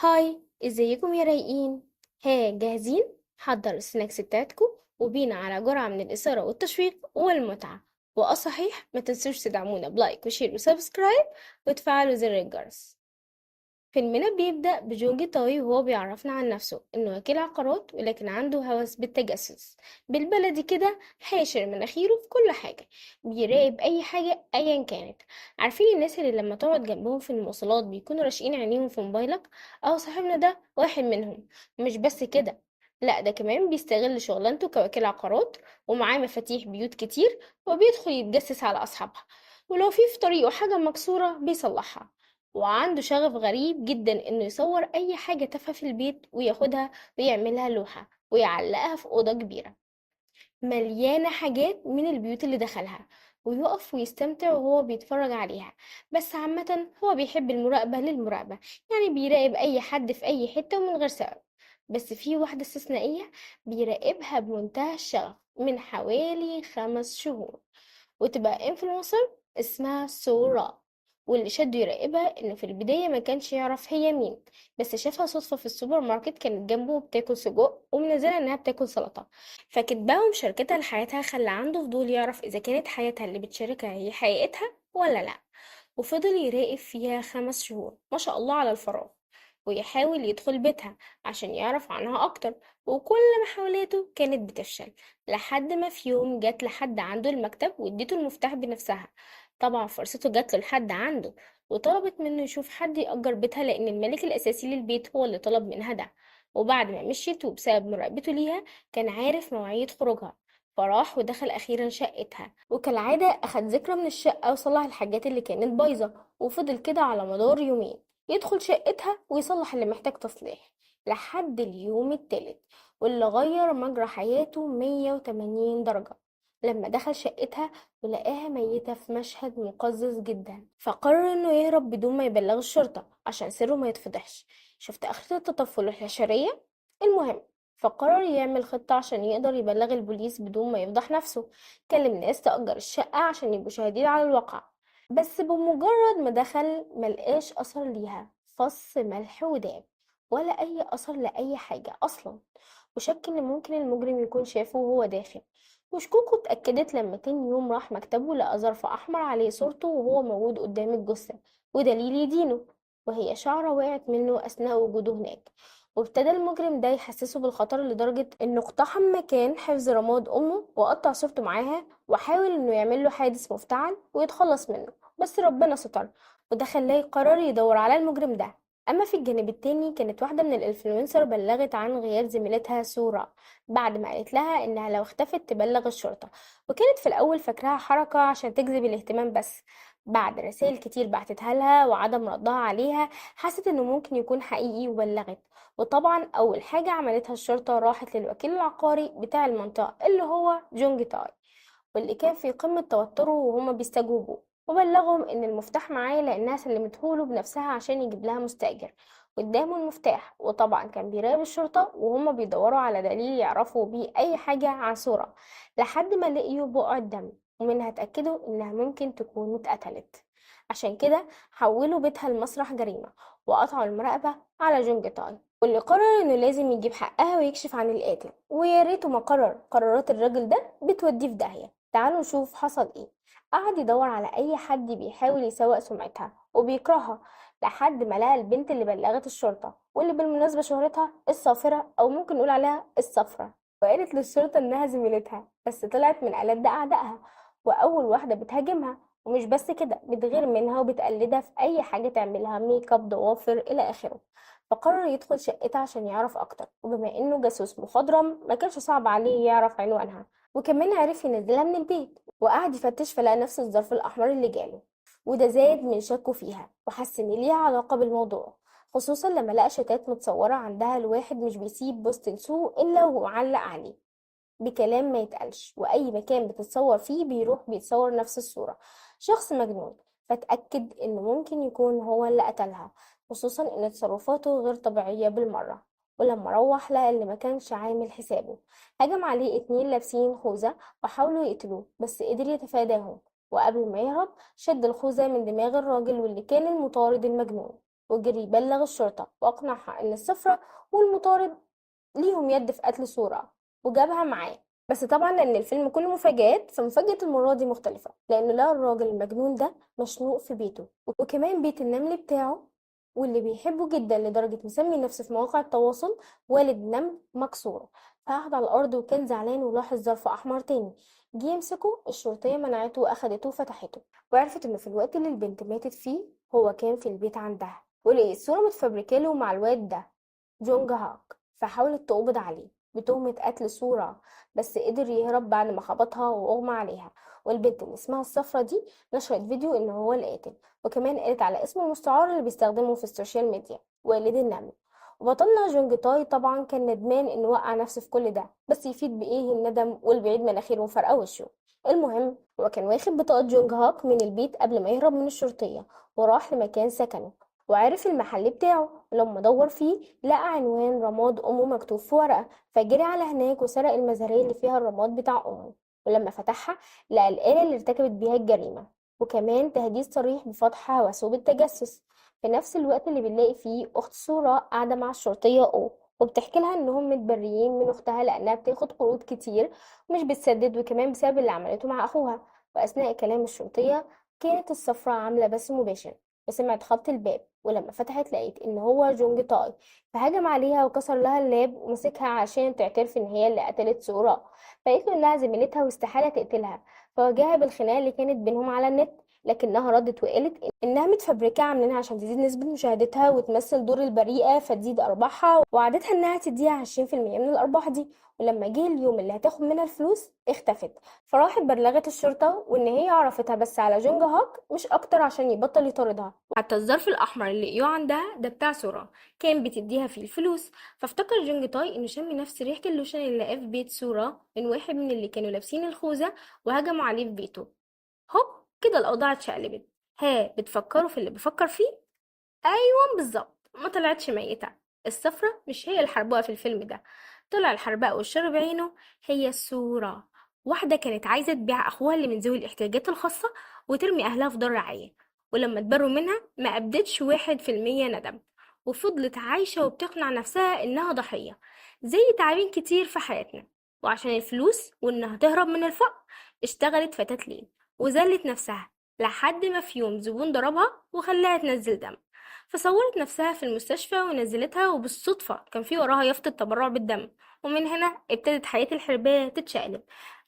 هاي، ازيكم يا رايقين؟ ها جاهزين؟ حضروا السناكس بتاعتكم وبينا على جرعة من الإثارة والتشويق والمتعة. صحيح ما تنسوش تدعمونا بلايك وشير وسبسكرايب وتفعلوا زر الجرس. فيلمنا بيبدأ بجونج طاوي وهو بيعرفنا عن نفسه إنه وكيل عقارات، ولكن عنده هوس بالتجسس. بالبلدي كده حاشر مناخيره في كل حاجة، بيراقب أي حاجة أيا كانت. عارفين الناس اللي لما تقعد جنبهم في المواصلات بيكونوا راشقين عينيهم في موبايلك؟ أو صاحبنا ده واحد منهم. مش بس كده، لا ده كمان بيستغل شغلانته كوكيل عقارات ومعاه مفاتيح بيوت كتير، وبيدخل يتجسس على أصحابها، ولو في طريقه حاجة مكسورة بيصلحها. وعنده شغف غريب جدا انه يصور اي حاجة تافهة في البيت وياخدها ويعملها لوحة ويعلقها في أوضة كبيرة مليانة حاجات من البيوت اللي دخلها، ويقف ويستمتع وهو بيتفرج عليها. بس عامة هو بيحب المراقبة للمراقبة، يعني بيراقب أي حد في أي حتة ومن غير سبب. بس في واحدة استثنائية بيراقبها بمنتهى الشغف من حوالي 5 شهور، وتبقى انفلونسر اسمها سورا. واللي شده يراقبها انه في البداية ما كانش يعرف هي مين، بس شافها صدفة في السوبر ماركت كانت جنبه بتاكل سجق ومنزلة انها بتاكل سلطة. فكتبها ومشاركتها لحياتها خلى عنده فضول يعرف اذا كانت حياتها اللي بتشاركها هي حقيقتها ولا لا. وفضل يراقب فيها 5 شهور ما شاء الله على الفراغ، ويحاول يدخل بيتها عشان يعرف عنها أكتر. وكل محاولاته كانت بتفشل، لحد ما في يوم جات لحد عنده المكتب واديته المفتاح بنفسها. طبعا فرصته جات له لحد عنده، وطلبت منه يشوف حد يأجر بيتها لأن الملك الأساسي للبيت هو اللي طلب منها ده. وبعد ما مشيت وبسبب مراقبته ليها كان عارف مواعيد خروجها، فراح ودخل أخيرا شقتها، وكالعادة أخد ذكرى من الشقة وصلح الحاجات اللي كانت بايظة. وفضل كده على مدار يومين يدخل شقتها ويصلح اللي محتاج تصليح، لحد اليوم التالت واللي غير مجرى حياته 180 درجة لما دخل شقتها ولقاها ميتة في مشهد مقزز جدا. فقرر انه يهرب بدون ما يبلغ الشرطة عشان سره ما يتفضحش. شفت اخرة التطفل الحشرية؟ المهم، فقرر يعمل خطة عشان يقدر يبلغ البوليس بدون ما يفضح نفسه. كلم ناس تأجر الشقة عشان يبقوا شاهدين على الواقع. بس بمجرد ما دخل ملقاش أثر ليها، فص ملح وداب، ولا أي أثر لأي حاجة أصلا. وشك إن ممكن المجرم يكون شافه وهو داخل. وشكوكه اتأكدت لما تاني يوم راح مكتبه لقى ظرف أحمر عليه صورته وهو موجود قدام الجثة، ودليل يدينه، وهي شعرة وقعت منه أثناء وجوده هناك. وابتدى المجرم ده يحسسه بالخطر لدرجة انه اقتحم مكان حفظ رماد امه وقطع صورته معاها، وحاول انه يعمل له حادث مفتعل ويتخلص منه. بس ربنا ستر، وده خلاه يقرر يدور على المجرم ده. اما في الجانب التاني كانت واحدة من الانفلونسر بلغت عن غياب زميلتها سورة، بعد ما قالت لها انها لو اختفت تبلغ الشرطة. وكانت في الاول فاكراها حركة عشان تجذب الاهتمام بس. بعد رسائل كتير بعتتها لها وعدم ردها عليها حست انه ممكن يكون حقيقي وبلغت. وطبعا اول حاجة عملتها الشرطة راحت للوكيل العقاري بتاع المنطقة اللي هو جونج تاي، واللي كان في قمة توتره وهما بيستجوبوا، وبلغهم ان المفتاح معاه لانها سلمتهوله بنفسها عشان يجيب لها مستأجر. قدامه المفتاح، وطبعا كان بيراقب الشرطة وهما بيدوروا على دليل يعرفوا بيه اي حاجة عن صورة، لحد ما لقيوا بقعة دم، ومنها اتأكدوا انها ممكن تكون اتقتلت. عشان كده حولوا بيتها لمسرح جريمة، وقطعوا المراقبة على جونج تاي، واللي قرر انه لازم يجيب حقها ويكشف عن القاتل. ويا ريته ما قرر، قرارات الراجل ده بتوديه في داهية. تعالوا نشوف حصل ايه. قعد يدور على اي حد بيحاول يسوق سمعتها وبيكرهها، لحد ما لقى البنت اللي بلغت الشرطة، واللي بالمناسبة شهرتها الصافرة، او ممكن نقول عليها الصفرة. وقالت للشرطة انها زميلتها، بس طلعت من ألد اعدائها واول واحدة بتهاجمها. ومش بس كده، بتغير منها وبتقلدها في اي حاجة تعملها، ميك اب، ضوافر، الى اخره. فقرر يدخل شقتها عشان يعرف اكتر، وبما انه جاسوس مخضرم ما كانش صعب عليه يعرف عنوانها، وكمان عرف ينزلها من البيت. وقعد يفتش فلقى نفس الظرف الأحمر اللي جاله، وده زاد من شكه فيها وحس إن ليها علاقة بالموضوع، خصوصا لما لقى شتات متصورة عندها لواحد مش بيسيب بوست لسوق إلا وهو معلق عليه بكلام ما يتقالش، وأي مكان بتتصور فيه بيروح بيتصور نفس الصورة. شخص مجنون. فتأكد إنه ممكن يكون هو اللي قتلها، خصوصا إن تصرفاته غير طبيعية بالمرة. ولما روح لقى اللي ما كانش عامل حسابه. هجم عليه 2 لابسين خوذة وحاولوا يقتلوه، بس قدر يتفاداهم. وقبل ما يهرب شد الخوذة من دماغ الراجل واللي كان المطارد المجنون. وجري يبلغ الشرطة وأقنعها إن السفرة والمطارد ليهم يد في قتل سورة وجابها معاه. بس طبعا لأن الفيلم كله مفاجآت، فمفاجأة المرة دي مختلفة، لأنه لقى الراجل المجنون ده مشنوق في بيته، وكمان بيت النمل بتاعه واللي بيحبه جدا لدرجة مسمي نفسه في مواقع التواصل والد نمل مكسور. فقعد على الأرض وكان زعلان ولاحظ ظرف أحمر تاني. جه يمسكه، الشرطية منعته وأخدته وفتحته، وعرفت إنه في الوقت اللي البنت ماتت فيه هو كان في البيت عندها، ولقي الصورة متفبركاله مع الواد ده جونج هاك. فحاولت تقبض عليه بتهمة قتل صورة، بس قدر يهرب بعد ما خبطها وأغمى عليها. والبنت اللي اسمها الصفرة دي نشرت فيديو إن هو القاتل، وكمان قالت على اسمه المستعار اللي بيستخدمه في السوشيال ميديا، والد النمل. وبطلنا جونج تاي طبعا كان ندمان إنه وقع نفسه في كل ده، بس يفيد بإيه الندم والبعيد مناخيره وفرقة وشه. المهم هو كان واخد بطاقة جونج هاك من البيت قبل ما يهرب من الشرطية، وراح لمكان سكنه وعرف المحل بتاعه. ولما دور فيه لقى عنوان رماد أمه مكتوب في ورقة، فجري على هناك وسرق المزارية اللي فيها الرماد بتاع أمه. ولما فتحها لقى الآلة اللي ارتكبت بيها الجريمة، وكمان تهديد صريح بفتح هوسه بالتجسس. في نفس الوقت اللي بنلاقي فيه أخت سورة قاعدة مع الشرطية وبتحكي لها إنهم متبريين من أختها لأنها بتاخد قروض كتير ومش بتسدد، وكمان بسبب اللي عملته مع أخوها. وأثناء كلام الشرطية كانت الصفراء عاملة بث مباشر وسمعت خبط الباب، ولما فتحت لقيت ان هو جونج تاي. فهجم عليها وكسر لها اللاب ومسكها عشان تعترف ان هي اللي قتلت سورا. فقالت له انها زميلتها واستحالة تقتلها، فواجهها بالخناقة اللي كانت بينهم على النت، لكنها ردت وقالت انها متفبركة عاملينها عشان تزيد نسبة مشاهدتها وتمثل دور البريئة فتزيد ارباحها، وعدتها انها تديها 20% من الارباح دي. ولما جه اليوم اللي هتاخد منها الفلوس اختفت. فراحت بلغت الشرطة وإن هي عرفتها بس على جونج هاك مش أكتر عشان يبطل يطاردها. حتى الظرف الأحمر اللي لقيوه عندها ده بتاع سورا كان بتديها فيه الفلوس. فافتكر جونج تاي إنه شم نفس ريحة اللوشن اللي لقاه في بيت سورا من واحد من اللي كانوا لابسين الخوذة وهجموا عليه في بيته. هوب كده الأوضاع اتشقلبت. ها، بتفكروا في اللي بفكر فيه؟ أيوة بالظبط، ما طلعتش ميتة. الصفرة مش هي الحربوقة في الفيلم ده، طلع الحرباء والشر بعينه هي الصورة. واحدة كانت عايزة تبيع أخوها اللي من ذوي الاحتياجات الخاصة وترمي أهلها في دار رعاية، ولما اتبروا منها ما أبدتش 1% ندم، وفضلت عايشة وبتقنع نفسها إنها ضحية زي تعابين كتير في حياتنا. وعشان الفلوس وإنها تهرب من الفقر اشتغلت فتاة ليل وذلت نفسها لحد ما في يوم زبون ضربها وخلاها تنزل دم. فصورت نفسها في المستشفى ونزلتها، وبالصدفة كان في وراها يافطة تبرع بالدم. ومن هنا ابتدت حياة الحرباية تتشقلب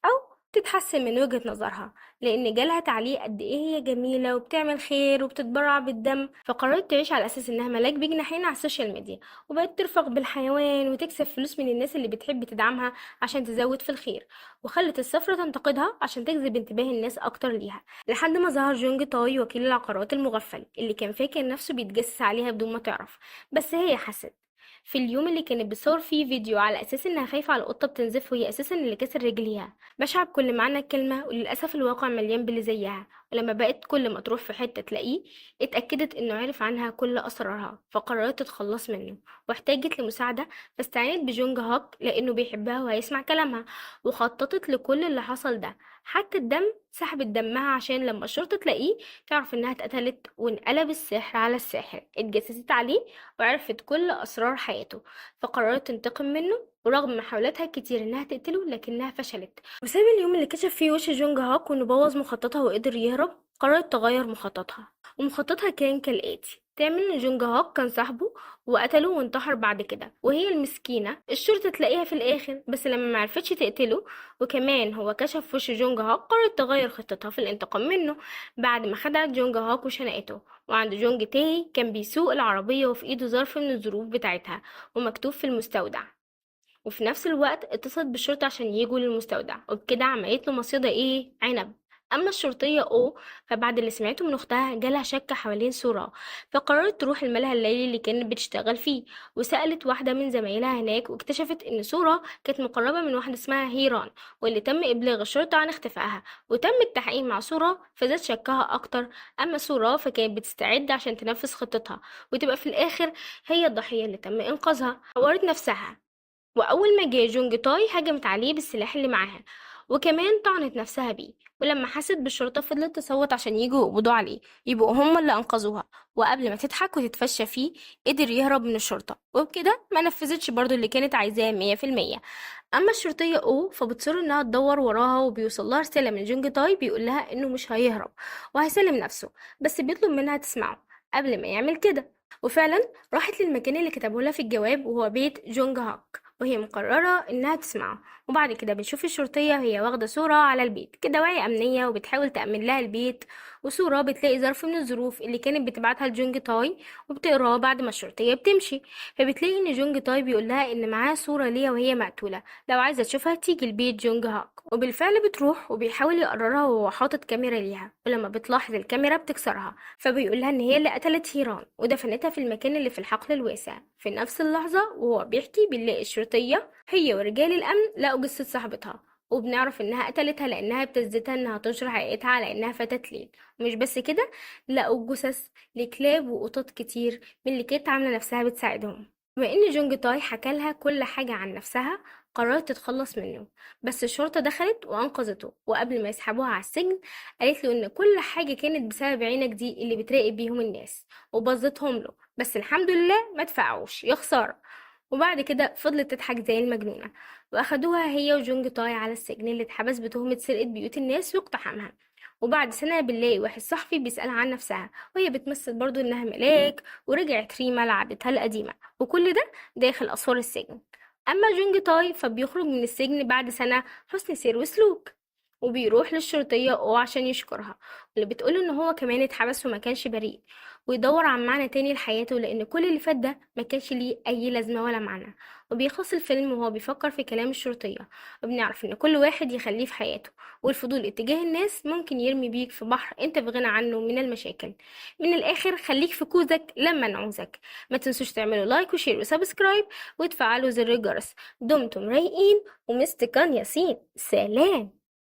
أو تتحسن من وجهة نظرها، لأن جالها تعليق قد إيه هي جميلة وبتعمل خير وبتتبرع بالدم. فقررت تعيش على أساس إنها ملاك بجناحين على السوشيال ميديا، وبقت ترفق بالحيوان وتكسب فلوس من الناس اللي بتحب تدعمها عشان تزود في الخير. وخلت السفرة تنتقدها عشان تجذب انتباه الناس أكتر ليها، لحد ما ظهر جونج تاي وكيل العقارات المغفل اللي كان فاكر نفسه بيتجسس عليها بدون ما تعرف. بس هي حست في اليوم اللي كانت بتصور فيه فيديو على اساس انها خايفة على القطة بتنزف، وهي اساسا اللي كسر رجليها، بشعة بكل معنى الكلمة. وللأسف الواقع مليان باللي زيها. ولما بقت كل ما تروح في حتة تلاقيه، اتأكدت انه عرف عنها كل اسرارها، فقررت تتخلص منه واحتاجت لمساعدة. فاستعانت بجونج هاك لانه بيحبها وهيسمع كلامها، وخططت لكل اللي حصل ده حتى الدم. سحبت دمها عشان لما الشرطة تلاقيه تعرف انها اتقتلت، وانقلب السحر على الساحر. اتجسست عليه وعرفت كل اسرار حياته، فقررت تنتقم منه. ورغم محاولاتها كتير انها تقتله لكنها فشلت. وساب اليوم اللي كشف فيه وش جونج هاك وانه بوظ مخططها وقدر يهرب، قررت تغير مخططها. ومخططها كان كالآتي: تعمل ان جونج هاك كان صاحبه وقتله وانتحر بعد كده، وهي المسكينة الشرطة تلاقيها في الآخر. بس لما معرفتش تقتله وكمان هو كشف وش جونج هاك، قررت تغير خطتها في الانتقام منه بعد ما خدعت جونج هاك وشنقته. وعند جونج تاي كان بيسوق العربية وفي ايده ظرف من الظروف بتاعتها ومكتوب في المستودع، وفي نفس الوقت اتصلت بالشرطة عشان يجوا للمستودع، وبكده عملت له مصيدة عنب. اما الشرطية فبعد اللي سمعته من اختها جالها شك حوالين سورة، فقررت تروح الملهى الليلي اللي كانت بتشتغل فيه. وسألت واحدة من زمايلها هناك، واكتشفت ان سورة كانت مقربة من واحدة اسمها هيران، واللي تم ابلاغ الشرطة عن اختفائها وتم التحقيق مع سورة، فزاد شكها اكتر. اما سورة فكانت بتستعد عشان تنفذ خطتها وتبقى في الاخر هي الضحية اللي تم انقاذها. حورت نفسها، واول ما جه جونج تاي هجمت عليه بالسلاح اللي معاها، وكمان طعنت نفسها بيه. ولما حست بالشرطة فضلت تصوت عشان يجوا يقبضوا عليه، يبقوا هم اللي أنقذوها. وقبل ما تضحك وتتفشى فيه قدر يهرب من الشرطة، وبكده ما نفذتش برضو اللي كانت عايزاه 100%. أما الشرطية أو فبتصر إنها تدور وراها، وبيوصل لها رسالة من جونج تاي بيقول لها إنه مش هيهرب وهيسلم نفسه، بس بيطلب منها تسمعه قبل ما يعمل كده. وفعلا راحت للمكان اللي كتبه لها في الجواب، وهو بيت جونج هاك، وهي مقررة إنها تسمعه. وبعد كده بنشوف الشرطية وهي واخدة صورة على البيت كدواعي أمنية، وبتحاول تأمن لها البيت. وصورة بتلاقي ظرف من الظروف اللي كانت بتبعتها لجونج تاي، وبتقراها بعد ما الشرطية بتمشي. فبتلاقي إن جونج تاي بيقول لها إن معاه صورة ليها وهي مقتولة، لو عايزة تشوفها تيجي البيت جونج هاك. وبالفعل بتروح، وبيحاول يقررها وهو حاطط كاميرا ليها، ولما بتلاحظ الكاميرا بتكسرها. فبيقول لها إن هي اللي قتلت هيران ودفنتها في المكان اللي في الحقل الواسع. في نفس اللحظة وهو بيحكي بنلاقي الشرطية هي ورجال الأمن لقوا جثة صاحبتها، وبنعرف إنها قتلتها لأنها ابتزتها إنها تنشر حقيقتها على إنها فتاة ليل. ومش بس كده، لقوا جثث لكلاب وقطط كتير من اللي كانت عاملة نفسها بتساعدهم. بما إن جونج تاي حكى لها كل حاجة عن نفسها، قررت تتخلص منه. بس الشرطة دخلت وأنقذته، وقبل ما يسحبوها على السجن قالت له إن كل حاجة كانت بسبب عينك دي اللي بتراقب بيهم الناس، وبظتهم له، بس الحمد لله ما دفعوش يا خسارة. وبعد كده فضلت تضحك زي المجنونة، وأخدوها هي وجونج تاي على السجن اللي اتحبس بتهمة سرقة بيوت الناس واقتحامها. وبعد سنة بنلاقي واحد صحفي بيسألها عن نفسها، وهي بتمثل برضو إنها ملاك، ورجعت ريما لعادتها القديمة. وكل ده داخل أسوار السجن. أما جونج تاي فبيخرج من السجن بعد سنة حسن سير وسلوك، وبيروح للشرطية عشان يشكرها، واللي بتقوله إن هو كمان اتحبس وما كانش بريء، ويدور عن معنى تاني لحياته، لأن كل اللي فات ده ما كانش ليه أي لازمة ولا معنى. وبيخلص الفيلم وهو بيفكر في كلام الشرطية، وبنعرف إن كل واحد يخليه في حياته، والفضول اتجاه الناس ممكن يرمي بيك في بحر انت في غنى عنه من المشاكل. من الآخر خليك في كوزك لما نعوزك. ما تنسوش تعملوا لايك وشير وسبسكرايب وتفعلوا زر الجرس. دمتم رايقين ومستكان ياسين، سلام.